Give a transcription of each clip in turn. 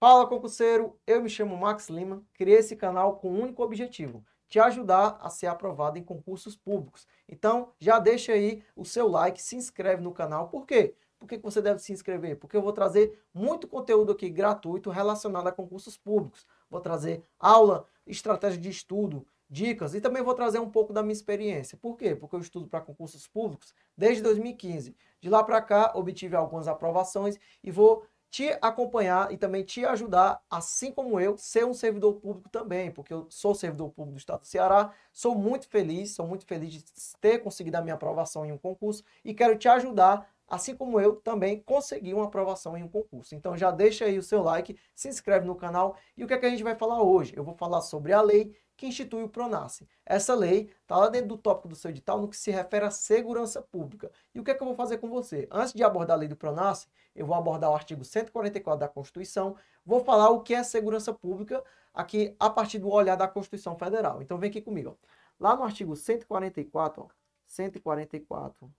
Fala, concurseiro! Eu me chamo Max Lima, criei esse canal com um único objetivo, te ajudar a ser aprovado em concursos públicos. Então, já deixa aí o seu like, se inscreve no canal. Por quê? Por que você deve se inscrever? Porque eu vou trazer muito conteúdo aqui gratuito relacionado a concursos públicos. Vou trazer aula, estratégia de estudo, dicas e também vou trazer um pouco da minha experiência. Por quê? Porque eu estudo para concursos públicos desde 2015. De lá para cá, obtive algumas aprovações e vou te acompanhar e também te ajudar, assim como eu, ser um servidor público também, porque eu sou servidor público do Estado do Ceará, sou muito feliz de ter conseguido a minha aprovação em um concurso e quero te ajudar, assim como eu também consegui uma aprovação em um concurso. Então já deixa aí o seu like, se inscreve no canal e o que é que a gente vai falar hoje? Eu vou falar sobre a lei que institui o PRONASSE. Essa lei está lá dentro do tópico do seu edital no que se refere à segurança pública. E o que é que eu vou fazer com você? Antes de abordar a lei do PRONASSE, eu vou abordar o artigo 144 da Constituição, vou falar o que é segurança pública aqui a partir do olhar da Constituição Federal. Então vem aqui comigo. Ó. Lá no artigo 144, ó, 144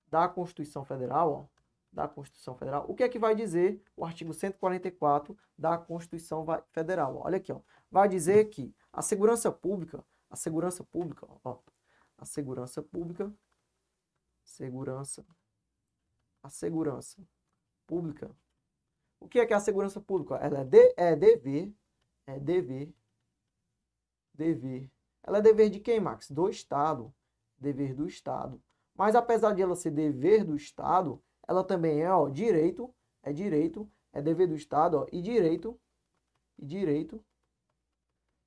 da Constituição Federal, ó, da Constituição Federal, o que é que vai dizer o artigo 144 da Constituição Federal? Olha aqui, ó, vai dizer que a segurança pública, ó, a segurança pública, a segurança pública pública. O que é a segurança pública? Ela é dever. Ela é dever de quem, Max? Do Estado. Dever do Estado. Mas apesar de ela ser dever do Estado, ela também é, ó, direito, é dever do Estado, ó, e direito,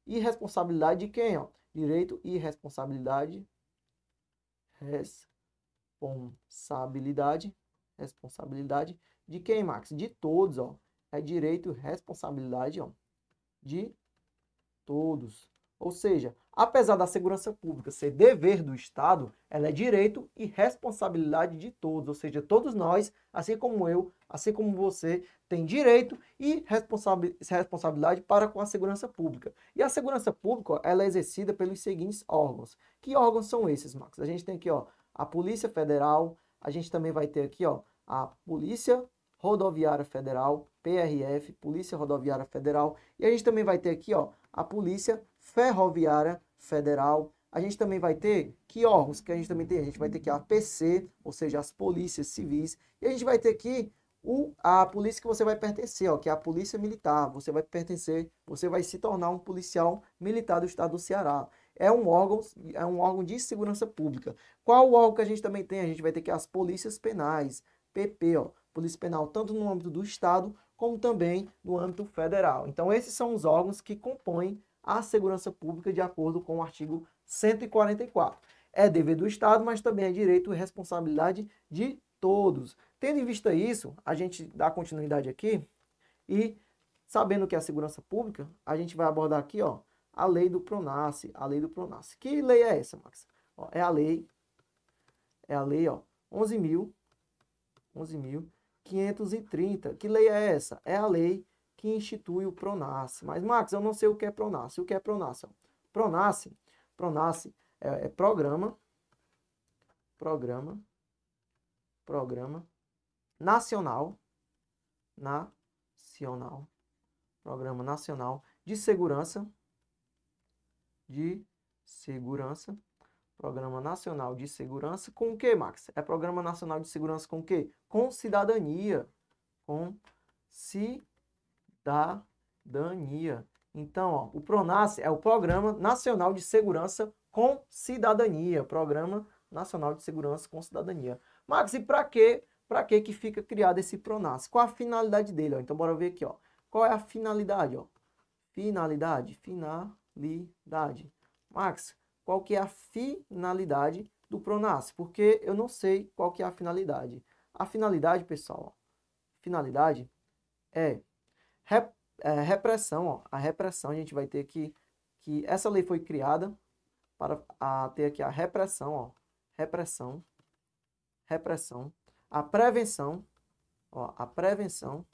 e responsabilidade de quem, ó? Direito e responsabilidade de quem, Max? De todos, ó. É direito e responsabilidade, ó, de todos. Ou seja, apesar da segurança pública ser dever do Estado, ela é direito e responsabilidade de todos. Ou seja, todos nós, assim como eu, assim como você, tem direito e responsabilidade para com a segurança pública. E a segurança pública, ela é exercida pelos seguintes órgãos. Que órgãos são esses, Max? A gente tem aqui, ó, a Polícia Federal, a gente também vai ter aqui, ó, a Polícia Rodoviária Federal, PRF, Polícia Rodoviária Federal, e a gente também vai ter aqui, ó, a Polícia Ferroviária Federal. A gente também vai ter que órgãos que a gente também tem? A gente vai ter aqui a PC, ou seja, as polícias civis, e a gente vai ter aqui a polícia que você vai pertencer, ó, que é a Polícia Militar. Você vai pertencer, você vai se tornar um policial militar do Estado do Ceará. É um órgão de segurança pública. Qual o órgão que a gente também tem? A gente vai ter aqui as polícias penais, PP, ó, Polícia Penal, tanto no âmbito do Estado, como também no âmbito federal. Então, esses são os órgãos que compõem a segurança pública de acordo com o artigo 144. É dever do Estado, mas também é direito e responsabilidade de todos. Tendo em vista isso, a gente dá continuidade aqui e, sabendo que é a segurança pública, a gente vai abordar aqui, ó, a lei do PRONASSE, a lei do PRONASSE. Que lei é essa, Max? Ó, é a lei, ó, 11.530. Que lei é essa? É a lei que institui o PRONASSE. Mas, Max, eu não sei o que é PRONASSE. O que é PRONASSE? PRONASSE é Programa Nacional, Programa Nacional de Segurança, Programa Nacional de Segurança com o que, Max? É Programa Nacional de Segurança com o quê? Com cidadania. Com cidadania. Então, ó, o PRONASSE é o Programa Nacional de Segurança com Cidadania. Programa Nacional de Segurança com Cidadania. Max, e para quê? Para que fica criado esse PRONASSE? Qual a finalidade dele? Ó? Então, bora ver aqui. Ó. Qual é a finalidade? Ó? Finalidade. Max, qual que é a finalidade do PRONASSE? Porque eu não sei qual que é a finalidade. A finalidade, pessoal, ó, finalidade é repressão. Ó. A repressão, a gente vai ter que essa lei foi criada para ter aqui a repressão, ó, repressão, a prevenção, ó, a prevenção,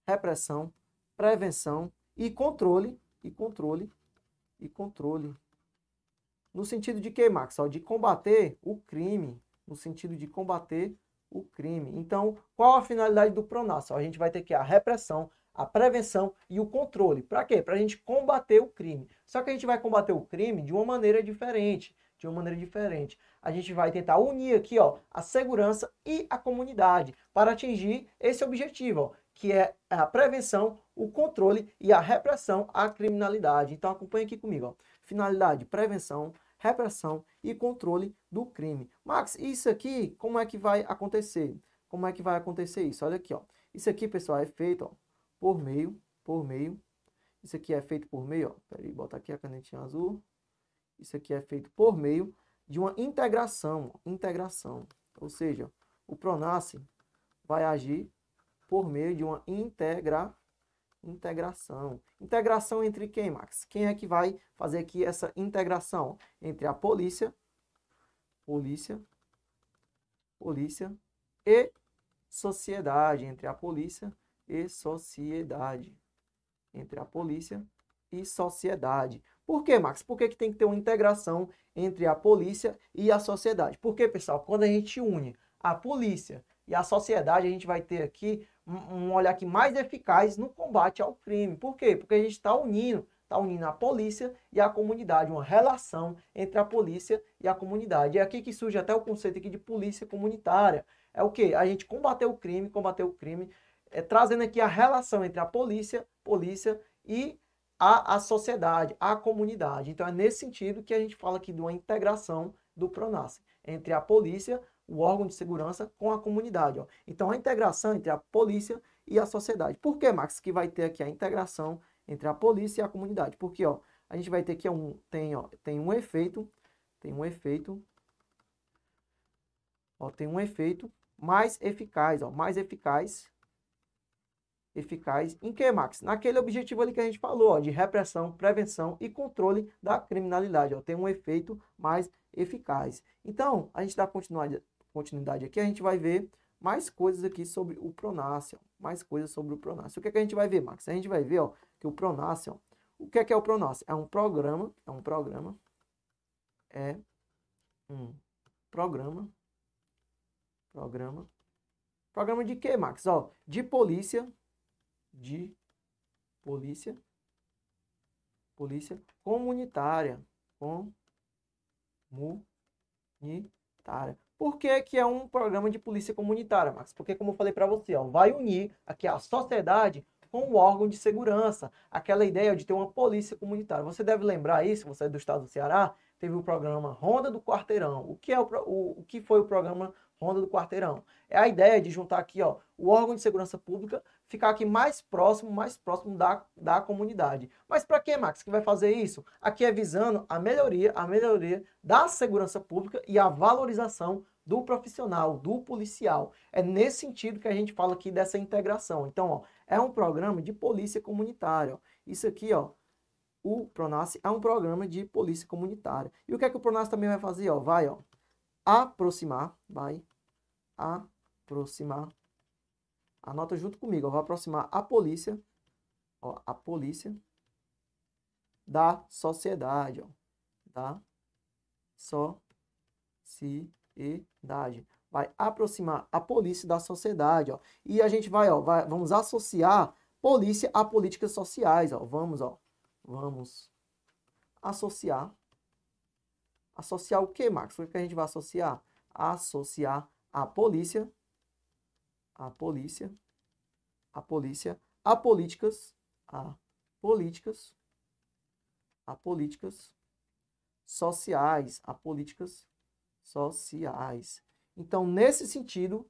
repressão, prevenção e controle. No sentido de que, Max? Ó, de combater o crime, no sentido de combater o crime. Então, qual a finalidade do PRONAF? A gente vai ter que a repressão, a prevenção e o controle. Para quê? Para a gente combater o crime. Só que a gente vai combater o crime de uma maneira diferente. A gente vai tentar unir aqui, ó, a segurança e a comunidade para atingir esse objetivo, ó, que é a prevenção, o controle e a repressão à criminalidade. Então acompanha aqui comigo, ó. Finalidade: prevenção, repressão e controle do crime. Max, isso aqui, como é que vai acontecer? Como é que vai acontecer isso? Olha aqui, ó. Isso aqui, pessoal, é feito, ó, por meio. Isso aqui é feito por meio, ó. Peraí, bota aqui a canetinha azul. Isso aqui é feito por meio de uma integração. Ou seja, o PRONAF vai agir por meio de uma integração. Integração entre quem, Max? Quem é que vai fazer aqui essa integração? Entre a polícia e sociedade. Entre a polícia e sociedade. Por que, Max? Por que tem que ter uma integração entre a polícia e a sociedade? Porque, pessoal, quando a gente une a polícia e a sociedade, a gente vai ter aqui um olhar aqui mais eficaz no combate ao crime. Por quê? Porque a gente está unindo a polícia e a comunidade, uma relação entre a polícia e a comunidade. É aqui que surge até o conceito aqui de polícia comunitária. É o quê? A gente combater o crime, trazendo aqui a relação entre a polícia e a sociedade, a comunidade. Então é nesse sentido que a gente fala aqui de uma integração do PRONAF, entre a polícia, o órgão de segurança, com a comunidade. Ó. Então a integração entre a polícia e a sociedade. Por que, Max, que vai ter aqui a integração entre a polícia e a comunidade? Porque, ó, a gente vai ter que tem um efeito mais eficaz, ó, eficaz em que, Max? Naquele objetivo ali que a gente falou, ó, de repressão, prevenção e controle da criminalidade. Ó, tem um efeito mais eficaz. Então, a gente dá continuidade aqui, a gente vai ver mais coisas aqui sobre o PRONAF. O que é que a gente vai ver, Max? A gente vai ver, ó, que o PRONAF, ó, o que é o PRONAF? É um programa de quê, Max? Ó, de polícia comunitária. Por que é um programa de polícia comunitária, Max? Porque, como eu falei para você, ó, vai unir aqui a sociedade com o órgão de segurança. Aquela ideia de ter uma polícia comunitária. Você deve lembrar isso, você é do estado do Ceará, teve o programa Ronda do Quarteirão. O que foi o programa Ronda do Quarteirão? É a ideia de juntar aqui, ó, o órgão de segurança pública, ficar aqui mais próximo da comunidade. Mas para que, Max, que vai fazer isso? Aqui é visando a melhoria da segurança pública e a valorização do profissional, do policial. É nesse sentido que a gente fala aqui dessa integração. Então, ó, é um programa de polícia comunitária. Ó. Isso aqui, ó, o PRONAF é um programa de polícia comunitária. E o que é que o PRONAF também vai fazer? Ó, vai aproximar, anota junto comigo, ó, vai aproximar a polícia da sociedade, ó, da sociedade. Vai aproximar a polícia da sociedade, ó. E a gente vamos associar polícia a políticas sociais, ó. Vamos associar o que, Max? O que a gente vai associar? Associar a polícia a políticas sociais, Então, nesse sentido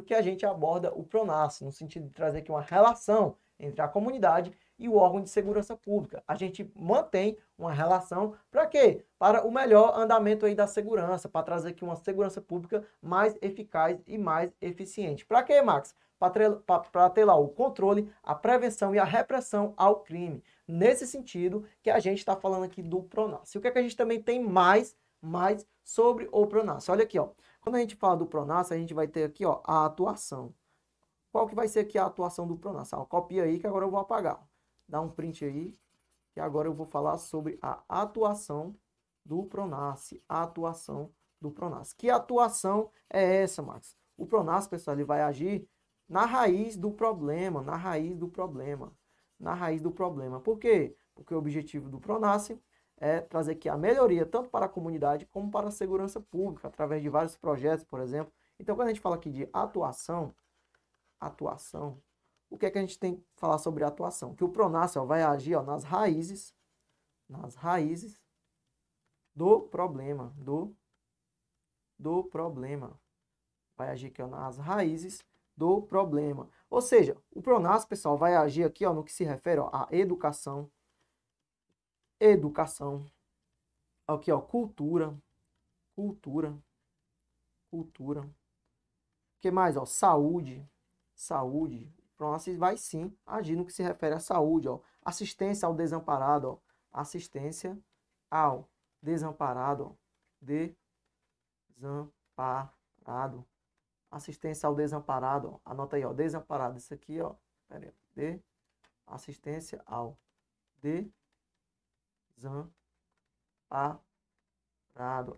que a gente aborda o PRONAF, no sentido de trazer aqui uma relação entre a comunidade e o órgão de segurança pública. A gente mantém uma relação para quê? Para o melhor andamento aí da segurança, para trazer aqui uma segurança pública mais eficaz e mais eficiente. Para quê, Max? Para ter lá o controle, a prevenção e a repressão ao crime. Nesse sentido que a gente está falando aqui do PRONAF. O que é que a gente também tem mais sobre o PRONAF? Olha aqui, ó. Quando a gente fala do PRONAF, a gente vai ter aqui, ó, a atuação. Qual que vai ser aqui a atuação do PRONAF? Copia aí que agora eu vou apagar. Dá um print aí, que agora eu vou falar sobre a atuação do PRONAF. Que atuação é essa, Max? O Pronas, pessoal, ele vai agir na raiz do problema, na raiz do problema, na raiz do problema. Por quê? Porque o objetivo do Pronas é trazer aqui a melhoria tanto para a comunidade como para a segurança pública, através de vários projetos, por exemplo. Então, quando a gente fala aqui de atuação, o que é que a gente tem que falar sobre atuação? Que o Pronas vai agir nas raízes do problema, do problema. Vai agir aqui nas raízes do problema. Ou seja, o Pronas, pessoal, vai agir aqui no que se refere à educação, aqui cultura. O que mais? Saúde. O Pronas vai sim agir no que se refere à saúde, assistência ao desamparado, assistência ao desamparado, assistência ao desamparado, anota aí, desamparado, isso aqui, pera aí, assistência ao desamparado,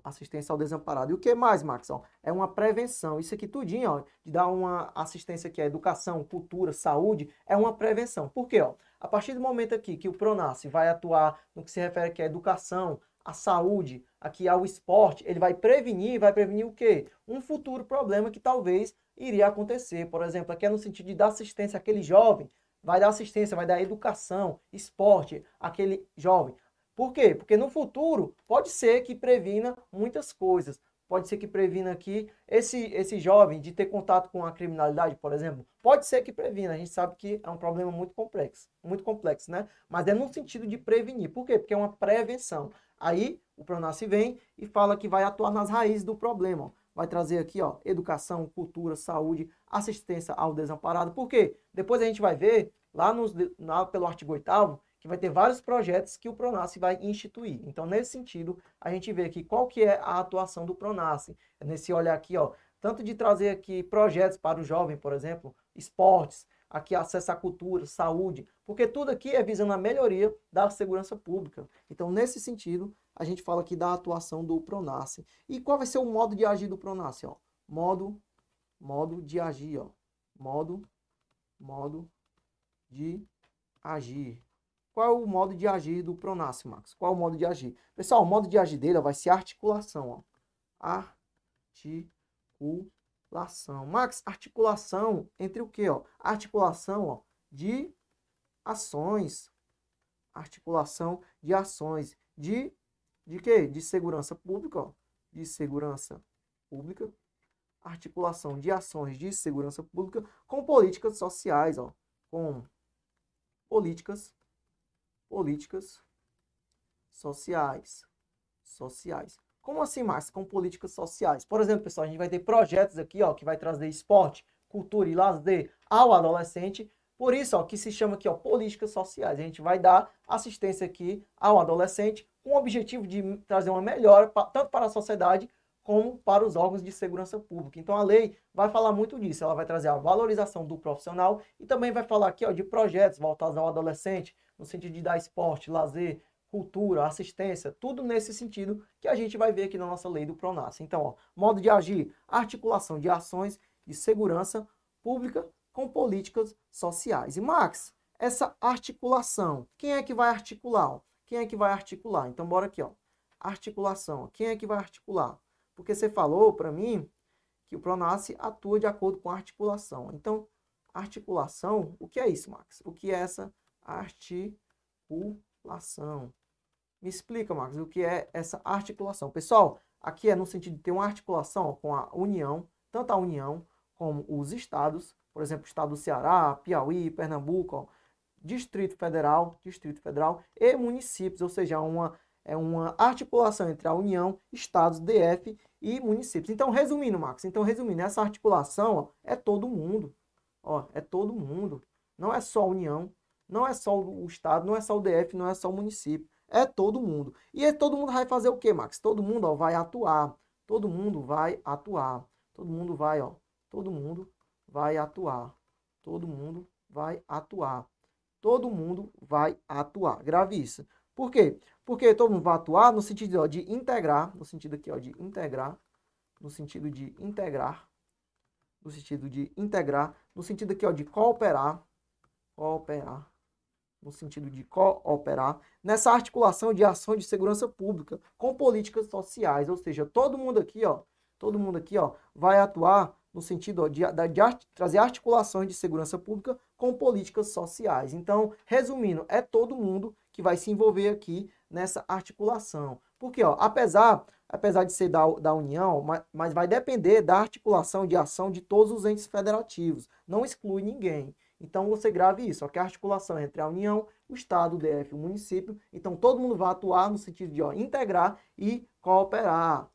assistência ao desamparado. E o que mais, Max? É uma prevenção. Isso aqui tudinho, de dar uma assistência aqui à educação, cultura, saúde, é uma prevenção. Por quê? A partir do momento aqui que o Pronas vai atuar no que se refere aqui à educação, à saúde, aqui ao esporte, ele vai prevenir o quê? Um futuro problema que talvez iria acontecer. Por exemplo, aqui é no sentido de dar assistência àquele jovem, vai dar assistência, vai dar educação, esporte, àquele jovem. Por quê? Porque no futuro pode ser que previna muitas coisas. Pode ser que previna aqui esse jovem de ter contato com a criminalidade, por exemplo. Pode ser que previna. A gente sabe que é um problema muito complexo, né? Mas é no sentido de prevenir. Por quê? Porque é uma prevenção. Aí o Pronas vem e fala que vai atuar nas raízes do problema. Vai trazer aqui, educação, cultura, saúde, assistência ao desamparado. Por quê? Depois a gente vai ver lá pelo artigo 8º, que vai ter vários projetos que o Pronas vai instituir. Então, nesse sentido, a gente vê aqui qual que é a atuação do Pronas. É nesse olhar aqui, tanto de trazer aqui projetos para o jovem, por exemplo, esportes, aqui acesso à cultura, saúde, porque tudo aqui é visando a melhoria da segurança pública. Então, nesse sentido, a gente fala aqui da atuação do Pronas. E qual vai ser o modo de agir do Pronas? Modo de agir, modo de agir. Qual é o modo de agir do Pronas, Max? Qual é o modo de agir? Pessoal, o modo de agir dele vai ser articulação. Articulação. Max, articulação entre o quê? Articulação de ações. Articulação de ações. De quê? De segurança pública. De segurança pública. Articulação de ações de segurança pública com políticas sociais. Com políticas sociais. Como assim, Max? Com políticas sociais. Por exemplo, pessoal, a gente vai ter projetos aqui, que vai trazer esporte, cultura e lazer ao adolescente. Por isso, que se chama aqui, políticas sociais. A gente vai dar assistência aqui ao adolescente com o objetivo de trazer uma melhora tanto para a sociedade como para os órgãos de segurança pública. Então, a lei vai falar muito disso. Ela vai trazer a valorização do profissional e também vai falar aqui, de projetos voltados ao adolescente, no sentido de dar esporte, lazer, cultura, assistência, tudo nesse sentido que a gente vai ver aqui na nossa lei do Pronas. Então, modo de agir, articulação de ações de segurança pública com políticas sociais. E, Max, essa articulação, quem é que vai articular? Quem é que vai articular? Então, bora aqui, articulação. Quem é que vai articular? Porque você falou para mim que o Pronas atua de acordo com a articulação. Então, articulação, o que é isso, Max? O que é essa articulação? Me explica, Max, o que é essa articulação. Pessoal, aqui é no sentido de ter uma articulação com a União, tanto a União como os estados, por exemplo, o estado do Ceará, Piauí, Pernambuco, Distrito Federal e municípios, ou seja, é uma articulação entre a União, estados, DF e municípios. Então, resumindo, Max, essa articulação é todo mundo. É todo mundo. Não é só a União, não é só o estado, não é só o DF, não é só o município. É todo mundo. E todo mundo vai fazer o quê, Max? Todo mundo vai atuar. Todo mundo vai atuar. Todo mundo vai atuar. Todo mundo vai atuar. Grave isso. Por quê? Porque todo mundo vai atuar no sentido de integrar, no sentido aqui de integrar, no sentido de integrar, no sentido aqui, ó, de cooperar, no sentido de cooperar, nessa articulação de ações de segurança pública com políticas sociais, ou seja, todo mundo aqui, ó, vai atuar no sentido, ó, de trazer articulações de segurança pública com políticas sociais. Então, resumindo, é todo mundo que vai se envolver aqui nessa articulação. Porque, ó, apesar de ser da União, mas vai depender da articulação de ação de todos os entes federativos. Não exclui ninguém. Então, você grave isso, ó, que a articulação entre a União, o Estado, o DF e o município. Então, todo mundo vai atuar no sentido de, ó, integrar e cooperar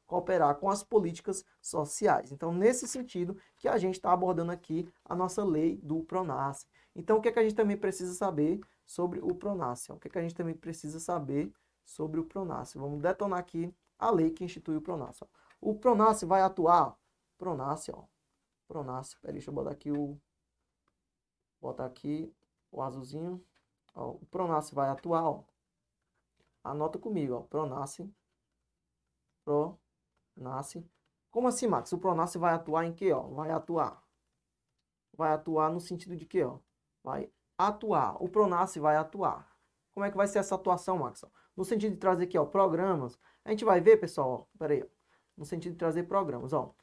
com as políticas sociais. Então, nesse sentido que a gente está abordando aqui a nossa lei do PRONASSE. Então, o que é que a gente também precisa saber sobre o PRONASSE? O que é que a gente também precisa saber sobre o PRONASSE? Vamos detonar aqui a lei que institui o PRONASSE. O PRONASSE vai atuar, PRONASSE, peraí, deixa eu botar aqui o azulzinho. Ó, o PRONASSE vai atuar, ó. Anota comigo, ó, PRONASSE. Como assim, Max? O PRONASSE vai atuar em quê, ó? Vai atuar no sentido de quê, ó? Vai atuar. O PRONASSE vai atuar. Como é que vai ser essa atuação, Max? No sentido de trazer aqui, ó, programas. A gente vai ver, pessoal, ó, peraí, ó, no sentido de trazer programas, ó.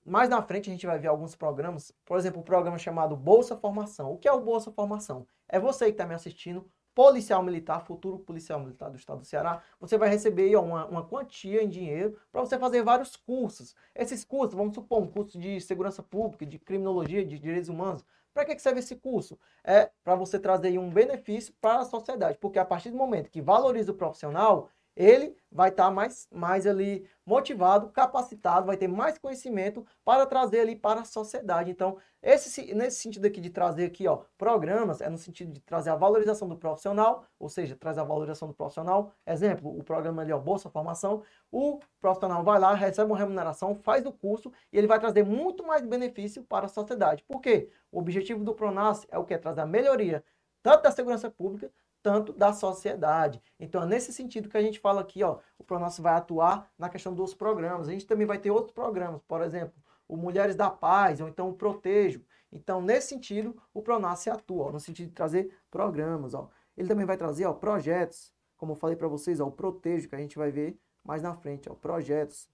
Mais na frente a gente vai ver alguns programas, por exemplo, um programa chamado Bolsa Formação. O que é o Bolsa Formação? É você que está me assistindo, policial militar, futuro policial militar do estado do Ceará, você vai receber aí, ó, uma quantia em dinheiro para você fazer vários cursos. Esses cursos, vamos supor, um curso de segurança pública, de criminologia, de direitos humanos. Para que serve esse curso? É para você trazer aí um benefício para a sociedade, porque a partir do momento que valoriza o profissional, ele vai estar mais ali motivado, capacitado, vai ter mais conhecimento para trazer ali para a sociedade. Então, nesse sentido aqui de trazer aqui, ó, programas, é no sentido de trazer a valorização do profissional, ou seja, traz a valorização do profissional. Exemplo, o programa ali, ó, Bolsa Formação, o profissional vai lá, recebe uma remuneração, faz o curso e ele vai trazer muito mais benefício para a sociedade. Por quê? O objetivo do PRONASSE é o que? Trazer a melhoria tanto da segurança pública, tanto da sociedade. Então, é nesse sentido que a gente fala aqui, ó, o PRONASSE vai atuar na questão dos programas. A gente também vai ter outros programas, por exemplo, o Mulheres da Paz, ou então o Protejo. Então, nesse sentido, o PRONASSE atua, ó, no sentido de trazer programas, ó. Ele também vai trazer, ó, projetos, como eu falei para vocês, ó, o Protejo, que a gente vai ver mais na frente, ó, projetos.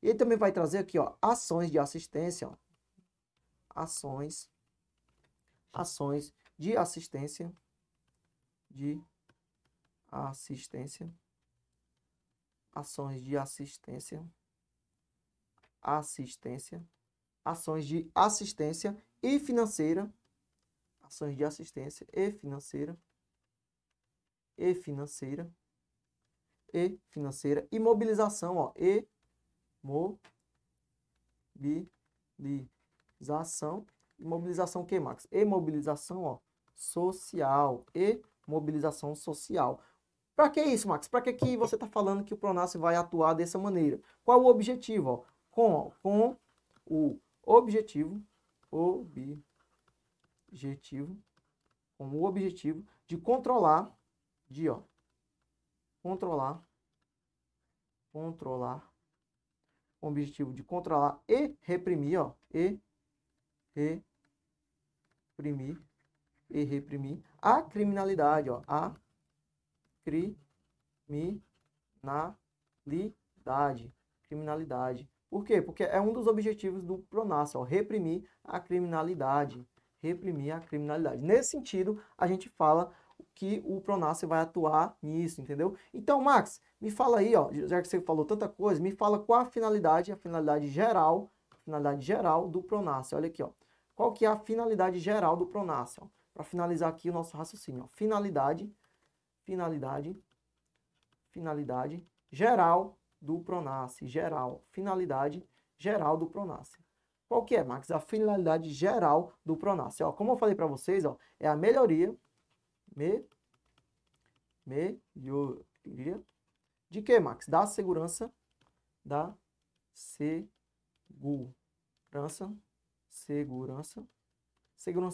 E ele também vai trazer aqui, ó, ações de assistência, ó, ações de assistência, ações de assistência e financeira, e mobilização, ó, mobilização o que, Max? E mobilização, ó, social. Para que isso, Max? Para que você está falando que o PRONASSE vai atuar dessa maneira? Qual o objetivo? Ó? Com o objetivo de controlar, com o objetivo de controlar e reprimir, ó, reprimir a criminalidade, ó, a criminalidade. Por quê? Porque é um dos objetivos do PRONASSE, ó, reprimir a criminalidade. Nesse sentido, a gente fala que o PRONASSE vai atuar nisso, entendeu? Então, Max, me fala aí, ó, já que você falou tanta coisa, me fala qual a finalidade geral do PRONASSE. Olha aqui, ó. Qual que é a finalidade geral do PRONASSE? Para finalizar aqui o nosso raciocínio. Ó. Finalidade geral do PRONASSE. Finalidade geral do PRONASSE. Qual que é, Max? A finalidade geral do PRONASSE. Ó, como eu falei para vocês, ó, é a melhoria de que, Max? Da segurança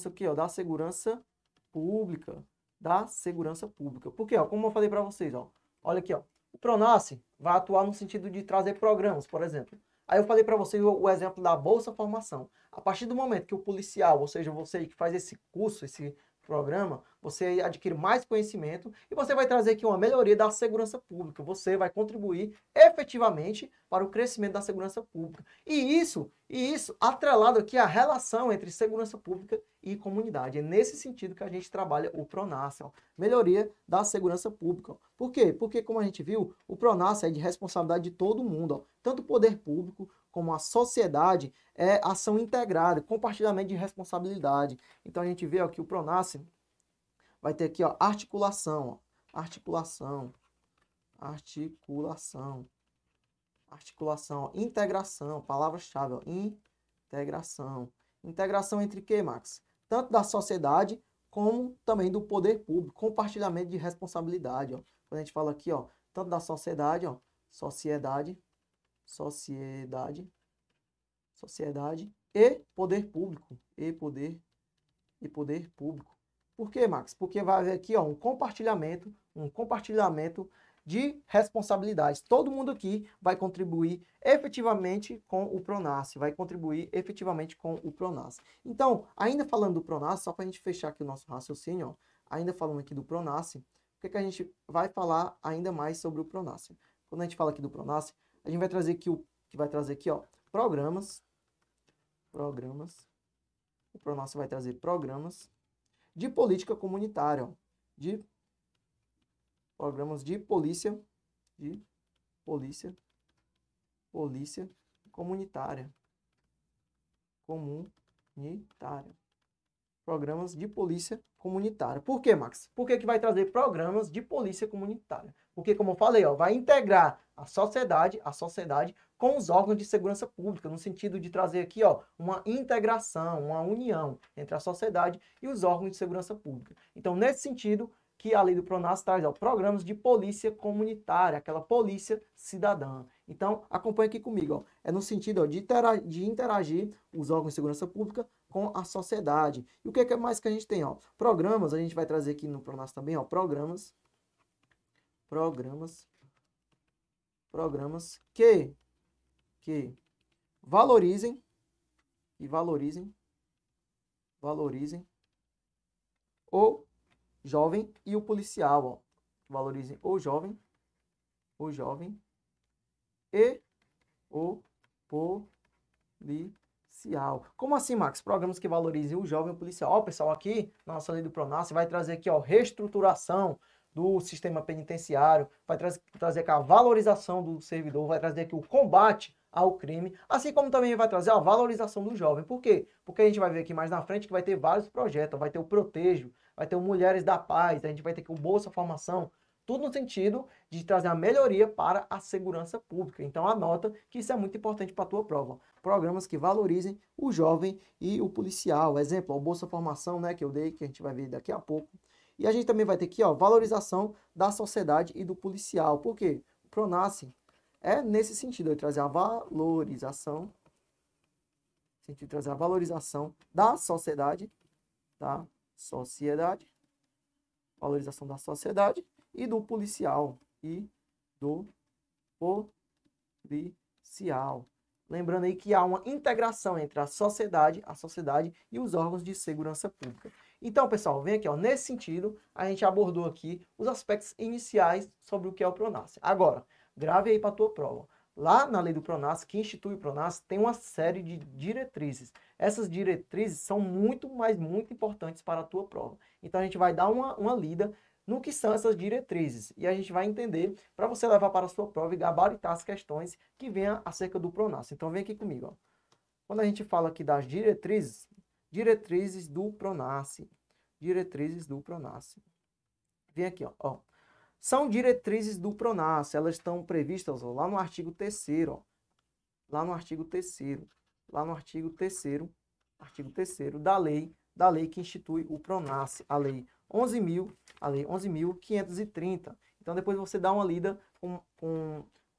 o quê? Ó, da segurança pública. Por quê? Ó, como eu falei para vocês, ó, olha aqui, ó, o PRONASSE vai atuar no sentido de trazer programas, por exemplo. Aí eu falei para vocês o exemplo da Bolsa Formação. A partir do momento que o policial, ou seja, você que faz esse curso, esse programa, você adquire mais conhecimento e você vai trazer aqui uma melhoria da segurança pública. Você vai contribuir efetivamente para o crescimento da segurança pública. E isso atrelado aqui à relação entre segurança pública e comunidade. É nesse sentido que a gente trabalha o PRONASSE, ó, melhoria da segurança pública. Ó. Por quê? Porque, como a gente viu, o PRONASSE é de responsabilidade de todo mundo, ó, tanto o poder público como a sociedade, é ação integrada, compartilhamento de responsabilidade. Então a gente vê ó, que o PRONASSE vai ter aqui ó, articulação, ó, articulação, ó, integração, palavra-chave, integração. Integração entre quê, Max? Tanto da sociedade como também do poder público, compartilhamento de responsabilidade. Ó. Quando a gente fala aqui, ó, tanto da sociedade, ó, sociedade e poder público, poder público. Por quê, Max? Porque vai haver aqui ó, um compartilhamento de responsabilidades. Todo mundo aqui vai contribuir efetivamente com o PRONASSE, Então, ainda falando do PRONASSE, só para a gente fechar aqui o nosso raciocínio, ó, ainda falando aqui do PRONASSE, o que a gente vai falar ainda mais sobre o PRONASSE? Quando a gente fala aqui do PRONASSE, a gente vai trazer aqui, ó, programas. O PRONASSE vai trazer programas de política comunitária, ó, programas de polícia comunitária. Programas de polícia comunitária. Por quê, Max? Por que vai trazer programas de polícia comunitária? Porque, como eu falei, ó, vai integrar a sociedade com os órgãos de segurança pública, no sentido de trazer aqui ó, uma integração, uma união entre a sociedade e os órgãos de segurança pública. Então, nesse sentido, que a lei do PRONASSE traz ó, programas de polícia comunitária, aquela polícia cidadã. Então, acompanhe aqui comigo. Ó. É no sentido ó, de interagir os órgãos de segurança pública com a sociedade. E o que é mais que a gente tem? Ó? Programas, a gente vai trazer aqui no PRONASSE também, ó, programas que valorizem o jovem e o policial, ó. Valorizem o jovem e o policial. Como assim, Max? Programas que valorizem o jovem e o policial. Ó, pessoal, aqui na nossa lei do PRONASSE vai trazer aqui, ó, reestruturação do sistema penitenciário, vai trazer aqui a valorização do servidor, vai trazer aqui o combate ao crime, assim como também vai trazer a valorização do jovem. Por quê? Porque a gente vai ver aqui mais na frente que vai ter vários projetos, vai ter o Protejo, vai ter o Mulheres da Paz, a gente vai ter aqui o Bolsa Formação, tudo no sentido de trazer a melhoria para a segurança pública. Então anota que isso é muito importante para a tua prova. Programas que valorizem o jovem e o policial. Exemplo, o Bolsa Formação, né, que eu dei, que a gente vai ver daqui a pouco. E a gente também vai ter aqui, ó, valorização da sociedade e do policial. Por quê? O PRONASSE é nesse sentido, de trazer a valorização, da sociedade, valorização da sociedade e do policial, Lembrando aí que há uma integração entre a sociedade e os órgãos de segurança pública. Então, pessoal, vem aqui, ó, nesse sentido, a gente abordou aqui os aspectos iniciais sobre o que é o PRONASSE. Agora, grave aí para a tua prova. Lá na lei do PRONASSE, que institui o PRONASSE, tem uma série de diretrizes. Essas diretrizes são muito importantes para a tua prova. Então, a gente vai dar uma lida no que são essas diretrizes. E a gente vai entender para você levar para a sua prova e gabaritar as questões que venham acerca do PRONASSE. Então, vem aqui comigo. Ó. Quando a gente fala aqui das diretrizes do PRONASSE. Vem aqui, ó. São diretrizes do PRONASSE. Elas estão previstas ó, lá no artigo 3º, ó. Lá no artigo 3º da lei que institui o PRONASSE, a lei 11.530. Então, depois você dá uma lida com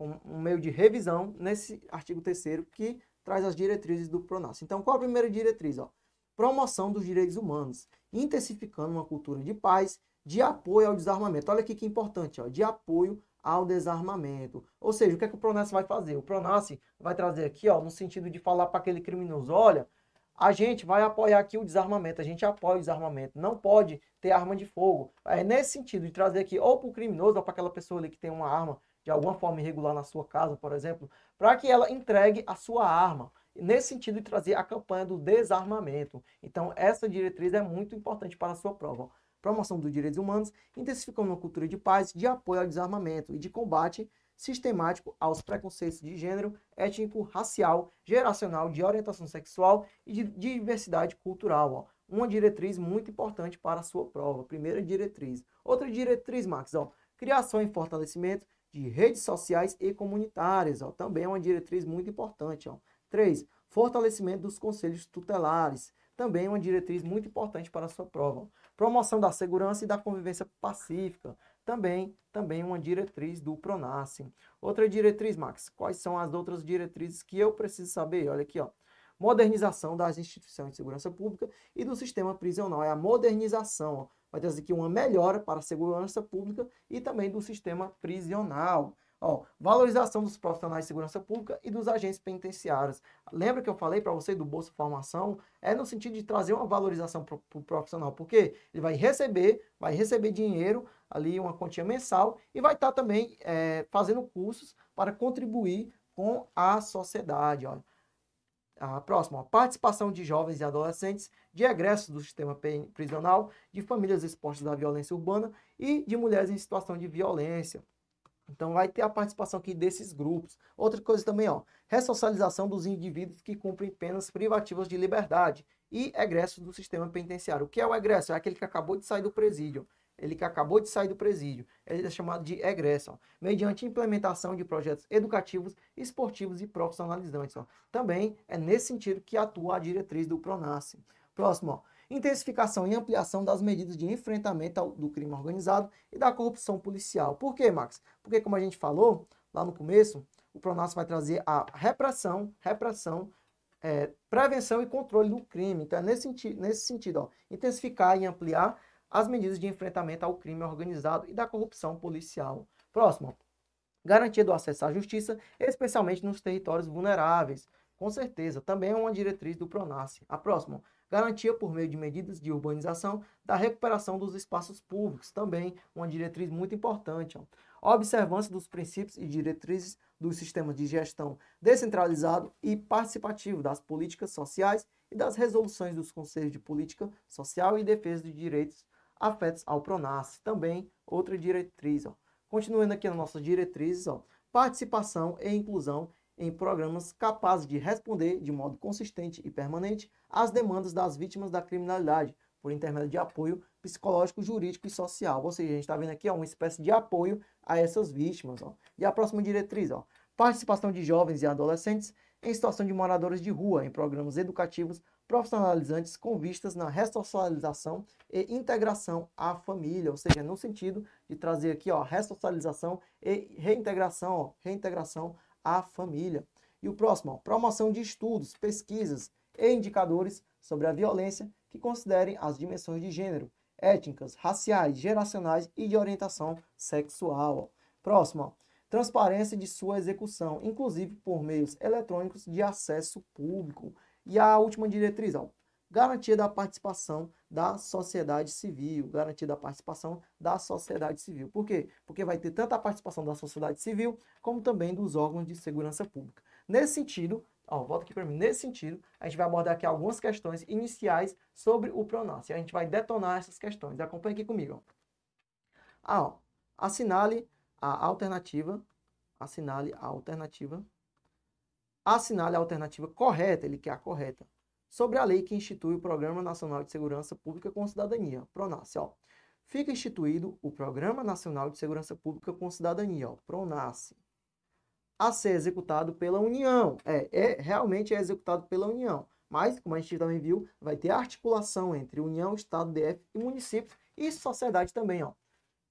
um meio de revisão nesse artigo 3º que traz as diretrizes do PRONASSE. Então, qual a primeira diretriz? Ó? Promoção dos direitos humanos, intensificando uma cultura de paz, de apoio ao desarmamento. Olha aqui que importante, ó, de apoio ao desarmamento. Ou seja, o que é que o PRONASSE vai fazer? O PRONASSE vai trazer aqui, ó, no sentido de falar para aquele criminoso, olha, a gente vai apoiar aqui o desarmamento, a gente apoia o desarmamento, não pode ter arma de fogo. É nesse sentido de trazer aqui, ou para o criminoso, ou para aquela pessoa ali que tem uma arma de alguma forma irregular na sua casa, por exemplo, para que ela entregue a sua arma. Nesse sentido de trazer a campanha do desarmamento. Então, essa diretriz é muito importante para a sua prova. Promoção dos direitos humanos, intensificando uma cultura de paz, de apoio ao desarmamento e de combate sistemático aos preconceitos de gênero, étnico, racial, geracional, de orientação sexual e de diversidade cultural. Ó. Uma diretriz muito importante para a sua prova. Primeira diretriz. Outra diretriz, Max, ó, criação e fortalecimento de redes sociais e comunitárias. Ó, também é uma diretriz muito importante. Ó. 3. Fortalecimento dos conselhos tutelares. Também é uma diretriz muito importante para a sua prova. Promoção da segurança e da convivência pacífica. Também uma diretriz do PRONASSE. Outra diretriz, Max. Quais são as outras diretrizes que eu preciso saber? Olha aqui, ó. Modernização das instituições de segurança pública e do sistema prisional. É a modernização. Ó. Vai trazer aqui uma melhora para a segurança pública e também do sistema prisional. Ó, valorização dos profissionais de segurança pública e dos agentes penitenciários. Lembra que eu falei para você do Bolsa Formação? É no sentido de trazer uma valorização para o profissional, porque ele vai receber dinheiro, ali uma quantia mensal, e vai estar também fazendo cursos para contribuir com a sociedade. Ó. A próxima, participação de jovens e adolescentes, de egressos do sistema prisional, de famílias expostas à violência urbana e de mulheres em situação de violência. Então vai ter a participação aqui desses grupos. Outra coisa também, ó, ressocialização dos indivíduos que cumprem penas privativas de liberdade e egressos do sistema penitenciário. O que é o egresso? É aquele que acabou de sair do presídio. Ele é chamado de egresso, ó, mediante implementação de projetos educativos, esportivos e profissionalizantes. Ó. Também é nesse sentido que atua a diretriz do PRONASSE. Próximo, ó. Intensificação e ampliação das medidas de enfrentamento do crime organizado e da corrupção policial. Por quê, Max? Porque, como a gente falou lá no começo, o PRONASSE vai trazer a repressão, prevenção e controle do crime. Então, é nesse sentido, ó, intensificar e ampliar as medidas de enfrentamento ao crime organizado e da corrupção policial. Próximo, garantia do acesso à justiça, especialmente nos territórios vulneráveis. Com certeza, também é uma diretriz do PRONASSE. A próxima, garantia por meio de medidas de urbanização da recuperação dos espaços públicos, também uma diretriz muito importante. Ó. A observância dos princípios e diretrizes dos sistemas de gestão descentralizado e participativo das políticas sociais e das resoluções dos conselhos de política social e defesa de direitos afetos ao PRONASSE, também outra diretriz. Ó. Continuando aqui nas nossas diretrizes, ó, participação e inclusão em programas capazes de responder de modo consistente e permanente às demandas das vítimas da criminalidade, por intermédio de apoio psicológico, jurídico e social. Ou seja, a gente está vendo aqui ó, uma espécie de apoio a essas vítimas. Ó. E a próxima diretriz, ó, participação de jovens e adolescentes em situação de moradores de rua, em programas educativos profissionalizantes com vistas na ressocialização e integração à família, ou seja, no sentido de trazer aqui ó, ressocialização e reintegração à família. E o próximo, ó, promoção de estudos, pesquisas e indicadores sobre a violência que considerem as dimensões de gênero, étnicas, raciais, geracionais e de orientação sexual. Ó. Próximo, ó, transparência de sua execução, inclusive por meios eletrônicos de acesso público. E a última diretriz, ó, garantia da participação da sociedade civil. Garantia da participação da sociedade civil. Por quê? Porque vai ter tanto a participação da sociedade civil, como também dos órgãos de segurança pública. Nesse sentido, ó, volta aqui para mim, nesse sentido, a gente vai abordar aqui algumas questões iniciais sobre o PRONASSE. A gente vai detonar essas questões. Acompanhe aqui comigo. Ó. Ah, ó, assinale a alternativa correta, ele quer a correta, sobre a lei que institui o Programa Nacional de Segurança Pública com Cidadania, PRONASSE. Ó. Fica instituído o Programa Nacional de Segurança Pública com Cidadania, ó, PRONASSE, a ser executado pela União. Realmente é executado pela União, mas, como a gente também viu, vai ter articulação entre União, Estado, DF e municípios e sociedade também. Ó.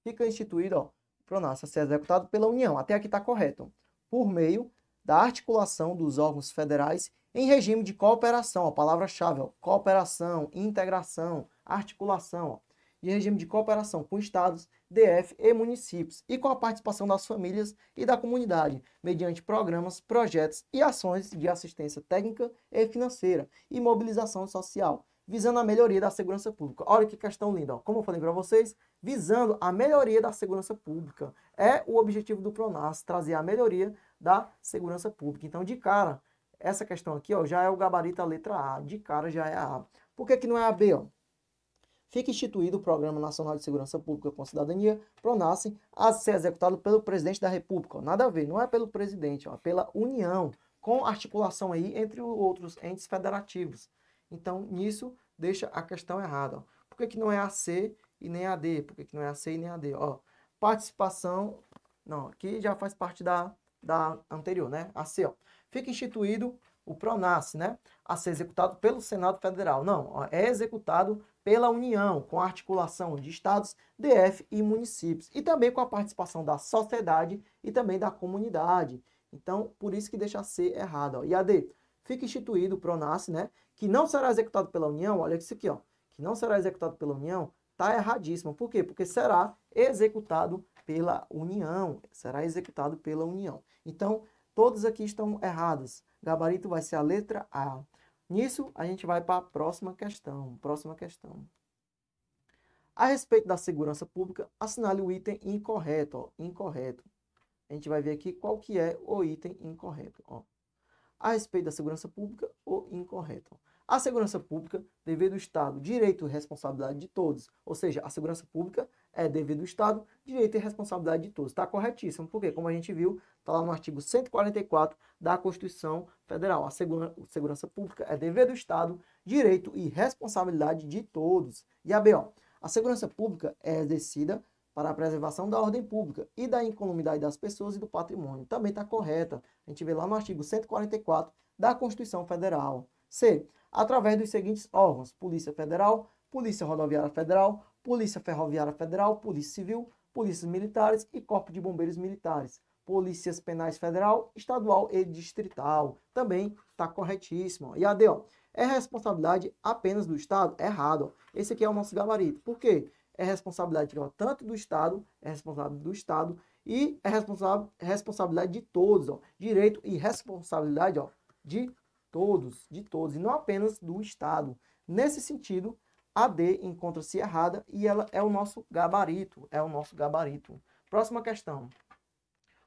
Fica instituído, ó, PRONASSE a ser executado pela União, até aqui está correto, por meio da articulação dos órgãos federais em regime de cooperação, a palavra-chave, cooperação, integração, articulação, ó, de regime de cooperação com estados, DF e municípios, e com a participação das famílias e da comunidade, mediante programas, projetos e ações de assistência técnica e financeira e mobilização social, visando a melhoria da segurança pública. Olha que questão linda, ó. Como eu falei para vocês, visando a melhoria da segurança pública. É o objetivo do PRONASSE, trazer a melhoria da segurança pública. Então, de cara, essa questão aqui, ó, já é o gabarito, a letra A. De cara já é a A. Por que não é a B, ó? Fica instituído o Programa Nacional de Segurança Pública com Cidadania, PRONASSE, a ser executado pelo presidente da República. Ó. Nada a ver, não é pelo presidente, ó, é pela União, com articulação aí entre outros entes federativos. Então, nisso, deixa a questão errada. Ó. Por que não é a C e nem a D? Por que não é a C e nem a D? Ó, participação, não, aqui já faz parte da anterior, né? A C, ó. Fica instituído o PRONASSE, né? A ser executado pelo Senado Federal. Não, ó, é executado pela União, com a articulação de estados, DF e municípios. E também com a participação da sociedade e também da comunidade. Então, por isso que deixa a C errada. Ó. E a D, fica instituído o PRONASSE, né? Que não será executado pela União, olha isso aqui, ó. Que não será executado pela União, tá erradíssimo. Por quê? Porque será executado pela União. Será executado pela União. Então, todos aqui estão errados. Gabarito vai ser a letra A. Nisso, a gente vai para a próxima questão. A respeito da segurança pública, assinale o item incorreto. Ó, incorreto. A gente vai ver aqui qual que é o item incorreto. Ó. A respeito da segurança pública, o incorreto. A segurança pública, dever do Estado, direito e responsabilidade de todos. Ou seja, a segurança pública é dever do Estado, direito e responsabilidade de todos. Está corretíssimo, porque, como a gente viu, está lá no artigo 144 da Constituição Federal. A segurança pública é dever do Estado, direito e responsabilidade de todos. E a B, ó, a segurança pública é exercida para a preservação da ordem pública e da incolumidade das pessoas e do patrimônio. Também está correta. A gente vê lá no artigo 144 da Constituição Federal. C. Através dos seguintes órgãos: Polícia Federal, Polícia Rodoviária Federal, Polícia Ferroviária Federal, Polícia Civil, Polícias Militares e Corpo de Bombeiros Militares. Polícias Penais Federal, Estadual e Distrital. Também está corretíssimo. E a D, ó, é responsabilidade apenas do Estado? Errado. Ó. Esse aqui é o nosso gabarito. Por quê? É responsabilidade, ó, tanto do Estado, é responsável do Estado e é responsabilidade de todos, ó, direito e responsabilidade, ó, de todos, e não apenas do Estado. Nesse sentido, a D encontra-se errada e ela é o nosso gabarito, Próxima questão.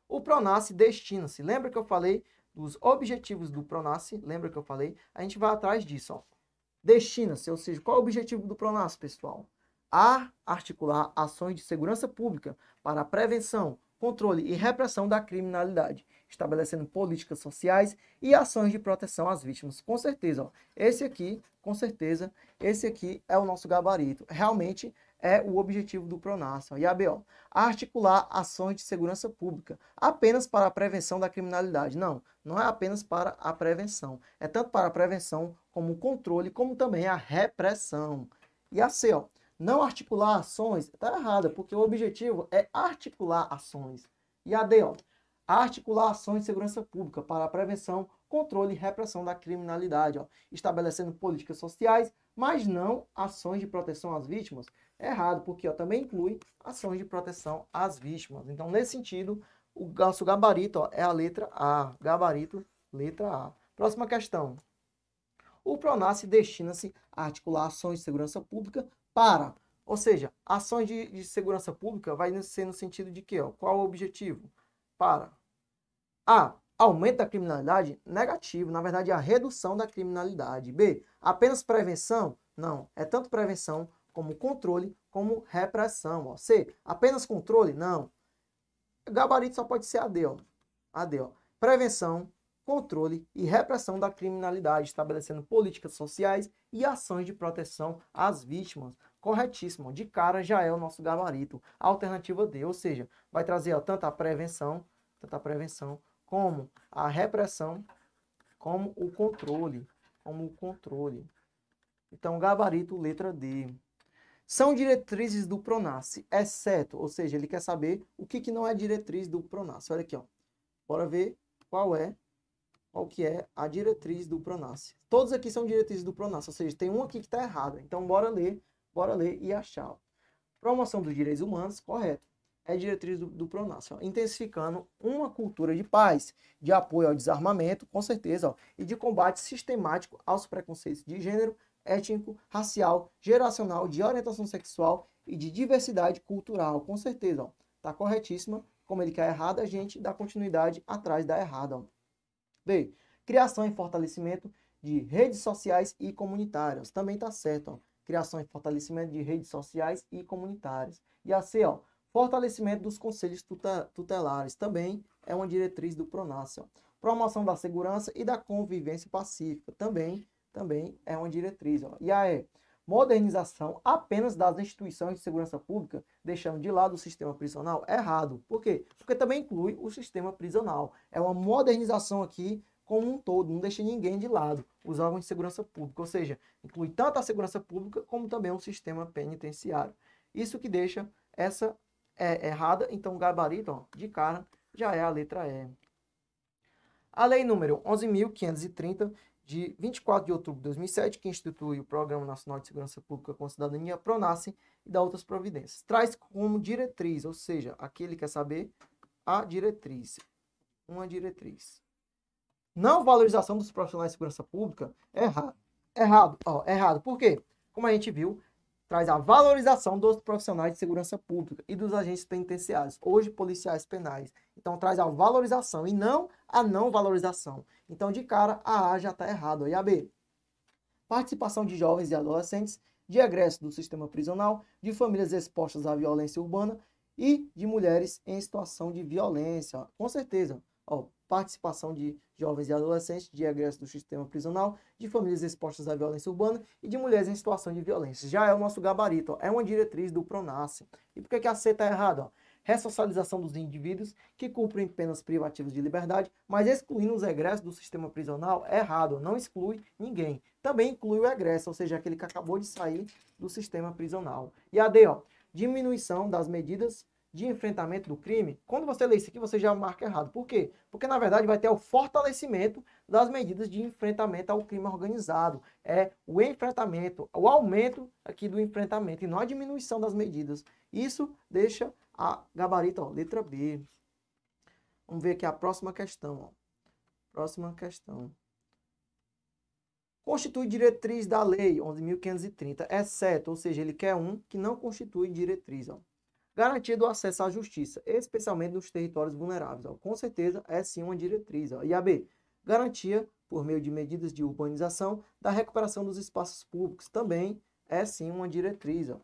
O PRONASSE destina-se, lembra que eu falei dos objetivos do PRONASSE? Lembra que eu falei? A gente vai atrás disso, ó. Destina-se, ou seja, qual é o objetivo do PRONASSE, pessoal? A articular ações de segurança pública para a prevenção, controle e repressão da criminalidade, estabelecendo políticas sociais e ações de proteção às vítimas. Com certeza, ó, esse aqui é o nosso gabarito. Realmente é o objetivo do PRONASSE. Ó. E a B, ó, articular ações de segurança pública apenas para a prevenção da criminalidade. Não, não é apenas para a prevenção. É tanto para a prevenção como o controle, como também a repressão. E a C, ó, não articular ações, está errada, porque o objetivo é articular ações. E a D, ó, articular ações de segurança pública para a prevenção, controle e repressão da criminalidade, ó, estabelecendo políticas sociais, mas não ações de proteção às vítimas. É errado, porque ó, também inclui ações de proteção às vítimas. Então, nesse sentido, o nosso gabarito ó, é a letra A. Gabarito, letra A. Próxima questão. O PRONASSE destina-se a articular ações de segurança pública para, ou seja, ações de segurança pública vai ser no sentido de que, ó, qual o objetivo? Para A, aumento da criminalidade? Negativo, na verdade, a redução da criminalidade. B, apenas prevenção? Não, é tanto prevenção como controle, como repressão. Ó. C, apenas controle? Não. Gabarito só pode ser AD, ó. AD, ó. Prevenção, controle e repressão da criminalidade, estabelecendo políticas sociais e ações de proteção às vítimas. Corretíssimo. De cara já é o nosso gabarito. A alternativa D, ou seja, vai trazer ó, tanto a prevenção como a repressão, como o controle. Então, gabarito, letra D. São diretrizes do PRONASSE, exceto, ou seja, ele quer saber o que não é diretriz do PRONASSE. Olha aqui, ó. Bora ver qual que é a diretriz do PRONASSE. Todos aqui são diretrizes do PRONASSE, ou seja, tem um aqui que está errado. Então, bora ler e achar. Promoção dos direitos humanos, correto. É diretriz do PRONAF, intensificando uma cultura de paz, de apoio ao desarmamento, com certeza, e de combate sistemático aos preconceitos de gênero, étnico, racial, geracional, de orientação sexual e de diversidade cultural, com certeza. Está corretíssima. Como ele quer errado, a gente dá continuidade atrás da errada. B. Criação e fortalecimento de redes sociais e comunitárias. Também está certo. Ó. Criação e fortalecimento de redes sociais e comunitárias. E a C, ó, fortalecimento dos conselhos tutelares. Também é uma diretriz do PRONAF. Ó. Promoção da segurança e da convivência pacífica. Também é uma diretriz. Ó. E a E, modernização apenas das instituições de segurança pública, deixando de lado o sistema prisional, é errado. Por quê? Porque também inclui o sistema prisional. É uma modernização aqui como um todo, não deixa ninguém de lado, os órgãos de segurança pública, ou seja, inclui tanto a segurança pública como também o sistema penitenciário. Isso que deixa essa errada, então o gabarito, ó, de cara, já é a letra E. A lei número 11.530, de 24 de outubro de 2007, que institui o Programa Nacional de Segurança Pública com Cidadania, PRONAF, e dá outras providências. Traz como diretriz, ou seja, aqui ele quer saber a diretriz. Uma diretriz. Não valorização dos profissionais de segurança pública, errado. Errado. Por quê? Como a gente viu, traz a valorização dos profissionais de segurança pública e dos agentes penitenciários, hoje policiais penais. Então, traz a valorização e não a não valorização. Então, de cara, a A já está errado. E a B? Participação de jovens e adolescentes, de egresso do sistema prisional, de famílias expostas à violência urbana e de mulheres em situação de violência. Com certeza. Ó, participação de jovens e adolescentes de egresso do sistema prisional, de famílias expostas à violência urbana e de mulheres em situação de violência. Já é o nosso gabarito, ó, é uma diretriz do PRONAF. E por que a C está errada? Ressocialização dos indivíduos que cumprem penas privativas de liberdade, mas excluindo os egressos do sistema prisional, é errado, não exclui ninguém. Também inclui o egresso, ou seja, aquele que acabou de sair do sistema prisional. E a D, ó, diminuição das medidas de enfrentamento do crime. Quando você lê isso aqui, você já marca errado. Por quê? Porque, na verdade, vai ter o fortalecimento das medidas de enfrentamento ao crime organizado. É o enfrentamento, o aumento aqui do enfrentamento e não a diminuição das medidas. Isso deixa a gabarito, ó, letra B. Vamos ver aqui a próxima questão. Ó. Próxima questão. Constitui diretriz da lei 11.530, exceto, ou seja, ele quer um que não constitui diretriz. Ó. Garantia do acesso à justiça, especialmente nos territórios vulneráveis. Ó. Com certeza, é sim uma diretriz. Ó. E a B? Garantia, por meio de medidas de urbanização, da recuperação dos espaços públicos. Também é sim uma diretriz. Ó.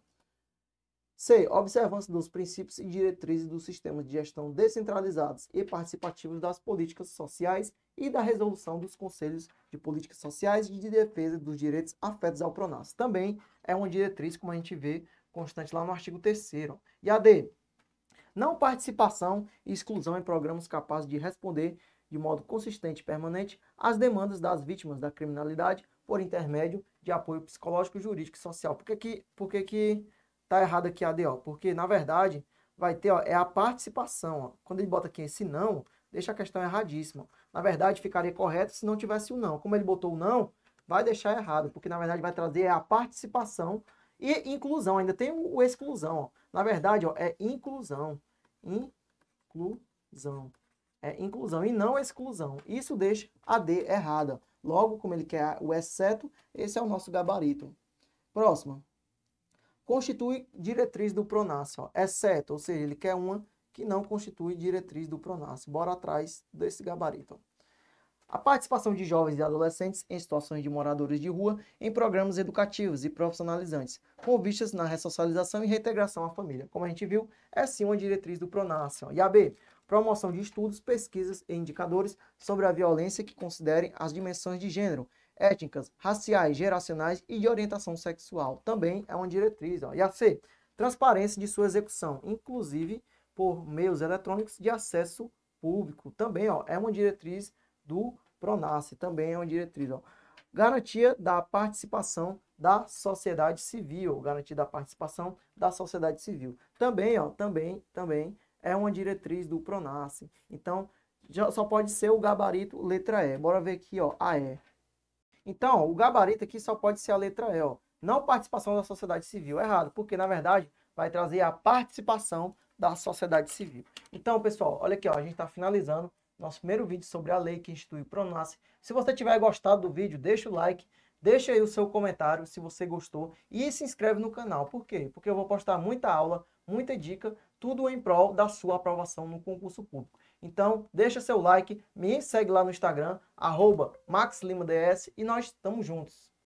C. Observância dos princípios e diretrizes do sistema de gestão descentralizados e participativos das políticas sociais e da resolução dos conselhos de políticas sociais e de defesa dos direitos afetos ao PRONAF. Também é uma diretriz, como a gente vê, constante lá no artigo 3º. E a D? Não participação e exclusão em programas capazes de responder de modo consistente e permanente às demandas das vítimas da criminalidade por intermédio de apoio psicológico, jurídico e social. Por que tá errado aqui a D, ó? Porque, na verdade, vai ter, ó, é a participação. Ó. Quando ele bota aqui esse não, deixa a questão erradíssima. Na verdade, ficaria correto se não tivesse o não. Como ele botou o não, vai deixar errado, porque, na verdade, vai trazer a participação e inclusão. Ainda tem o exclusão. Ó. Na verdade, ó, é inclusão. Inclusão. É inclusão e não exclusão. Isso deixa a D errada. Logo, como ele quer o exceto, esse é o nosso gabarito. Próximo. Constitui diretriz do PRONAF, ó, exceto, ou seja, ele quer uma que não constitui diretriz do PRONAF. Bora atrás desse gabarito. Ó. A participação de jovens e adolescentes em situações de moradores de rua em programas educativos e profissionalizantes, com vistas na ressocialização e reintegração à família. Como a gente viu, é sim uma diretriz do PRONAF. Ó. E a B? Promoção de estudos, pesquisas e indicadores sobre a violência que considerem as dimensões de gênero, étnicas, raciais, geracionais e de orientação sexual. Também é uma diretriz. Ó. E a C? Transparência de sua execução, inclusive por meios eletrônicos de acesso público. Também ó, é uma diretriz do PRONAF, também é uma diretriz. Ó. Garantia da participação da sociedade civil. Garantia da participação da sociedade civil. Também, ó, também é uma diretriz do PRONAF. Então, só pode ser o gabarito letra E. Bora ver aqui, ó, a E. Então, o gabarito aqui só pode ser a letra E, ó. Não participação da sociedade civil. Errado, porque, na verdade, vai trazer a participação da sociedade civil. Então, pessoal, olha aqui, ó, a gente está finalizando nosso primeiro vídeo sobre a lei que institui o PRONASSE. Se você tiver gostado do vídeo, deixa o like, deixa aí o seu comentário se você gostou e se inscreve no canal. Por quê? Porque eu vou postar muita aula, muita dica, tudo em prol da sua aprovação no concurso público. Então, deixa seu like, me segue lá no Instagram, @MaxLimaDS, e nós estamos juntos.